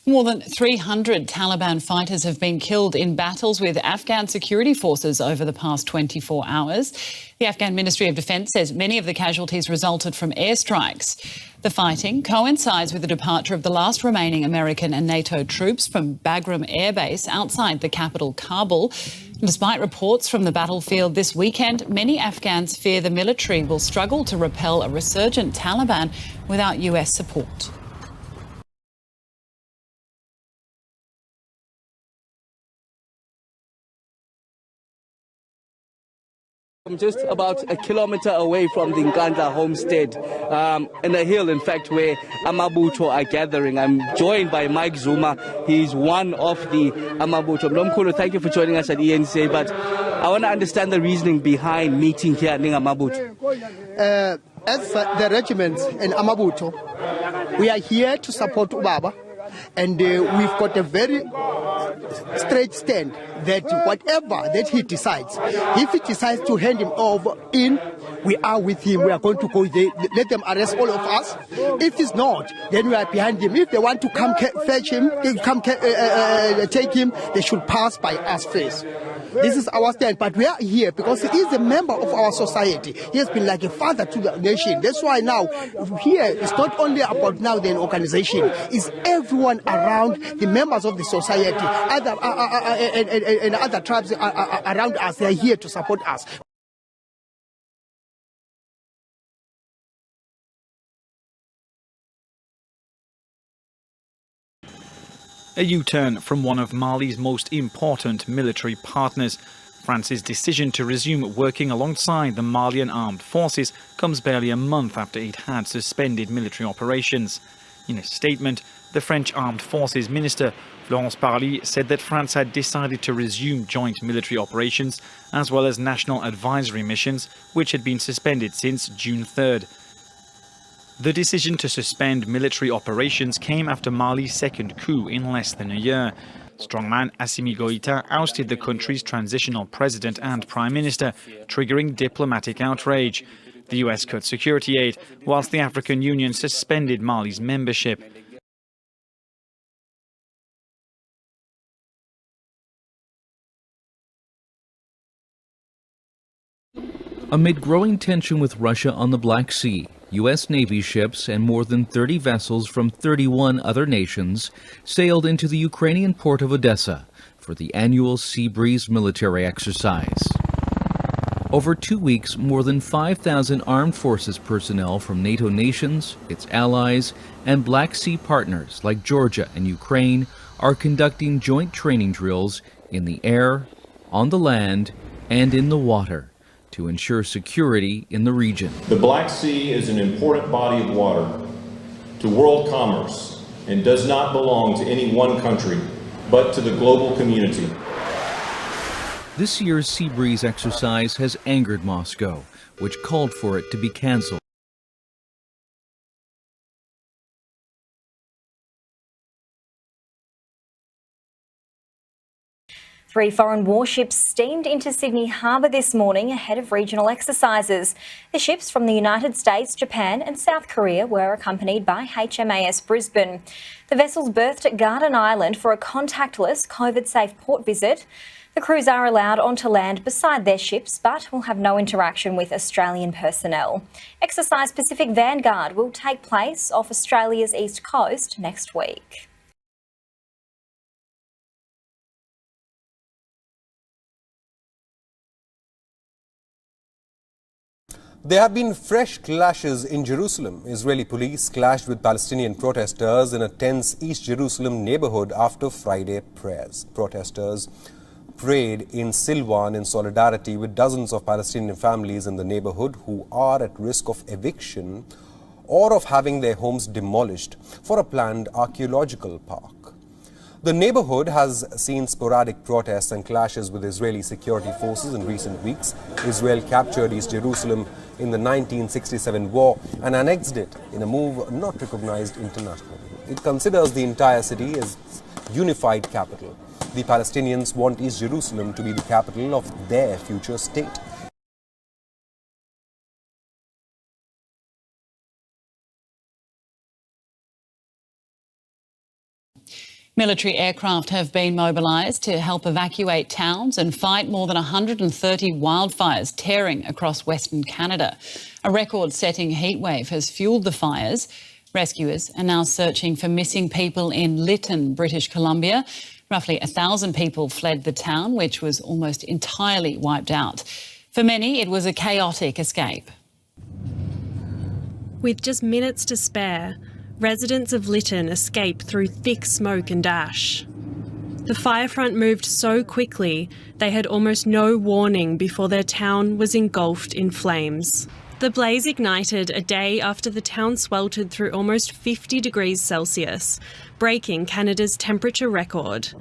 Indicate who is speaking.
Speaker 1: More than 300 Taliban fighters have been killed in battles with Afghan security forces over the past 24 hours. The Afghan Ministry of Defence says many of the casualties resulted from airstrikes. The fighting coincides with the departure of the last remaining American and NATO troops from Bagram Air Base outside the capital, Kabul. Despite reports from the battlefield this weekend, many Afghans fear the military will struggle to repel a resurgent Taliban without US support.
Speaker 2: I'm just about a kilometre away from the nKandla homestead, in a hill, in fact, where Amabutho are gathering. I'm joined by Mike Zuma. He's one of the Amabutho. Mkhulu, thank you for joining us at ENCA, but I want to understand the reasoning behind meeting here at Amabutho.
Speaker 3: As the regiment in Amabutho, we are here to support Ubaba, and we've got a very straight stand that whatever that he decides, if he decides to hand him over in, we are with him. We are going to go there, let them arrest all of us. If it's not, then we are behind him. If they want to come fetch him, take him, they should pass by us first. This is our stand, but we are here because he is a member of our society. He has been like a father to the nation. That's why now, here, it's not only about now the organization, it's everyone around, the members of the society, and other tribes around us. They are here to support us.
Speaker 4: A U-turn from one of Mali's most important military partners. France's decision to resume working alongside the Malian armed forces comes barely a month after it had suspended military operations. In a statement, the French Armed Forces Minister, Florence Parly, said that France had decided to resume joint military operations as well as national advisory missions, which had been suspended since June 3rd. The decision to suspend military operations came after Mali's second coup in less than a year. Strongman Assimi Goïta ousted the country's transitional president and prime minister, triggering diplomatic outrage. The US cut security aid, whilst the African Union suspended Mali's membership.
Speaker 5: Amid growing tension with Russia on the Black Sea, U.S. Navy ships and more than 30 vessels from 31 other nations sailed into the Ukrainian port of Odessa for the annual Sea Breeze military exercise. Over 2 weeks, more than 5,000 armed forces personnel from NATO nations, its allies, and Black Sea partners like Georgia and Ukraine are conducting joint training drills in the air, on the land, and in the water to ensure security in the region.
Speaker 6: The Black Sea is an important body of water to world commerce and does not belong to any one country, but to the global community.
Speaker 5: This year's Sea Breeze exercise has angered Moscow, which called for it to be cancelled.
Speaker 7: Three foreign warships steamed into Sydney Harbour this morning ahead of regional exercises. The ships from the United States, Japan and South Korea were accompanied by HMAS Brisbane. The vessels berthed at Garden Island for a contactless, COVID-safe port visit. The crews are allowed onto land beside their ships but will have no interaction with Australian personnel. Exercise Pacific Vanguard will take place off Australia's east coast next week.
Speaker 8: There have been fresh clashes in Jerusalem. Israeli police clashed with Palestinian protesters in a tense East Jerusalem neighborhood after Friday prayers. Protesters prayed in Silwan in solidarity with dozens of Palestinian families in the neighborhood who are at risk of eviction or of having their homes demolished for a planned archaeological park. The neighborhood has seen sporadic protests and clashes with Israeli security forces in recent weeks. Israel captured East Jerusalem in the 1967 war and annexed it in a move not recognized internationally. It considers the entire city as unified capital. The Palestinians want East Jerusalem to be the capital of their future state.
Speaker 1: Military aircraft have been mobilised to help evacuate towns and fight more than 130 wildfires tearing across Western Canada. A record-setting heatwave has fuelled the fires. Rescuers are now searching for missing people in Lytton, British Columbia. Roughly 1,000 people fled the town, which was almost entirely wiped out. For many, it was a chaotic escape.
Speaker 9: With just minutes to spare, residents of Lytton escape through thick smoke and ash. The fire front moved so quickly they had almost no warning before their town was engulfed in flames. The blaze ignited a day after the town sweltered through almost 50 degrees Celsius, breaking Canada's temperature record.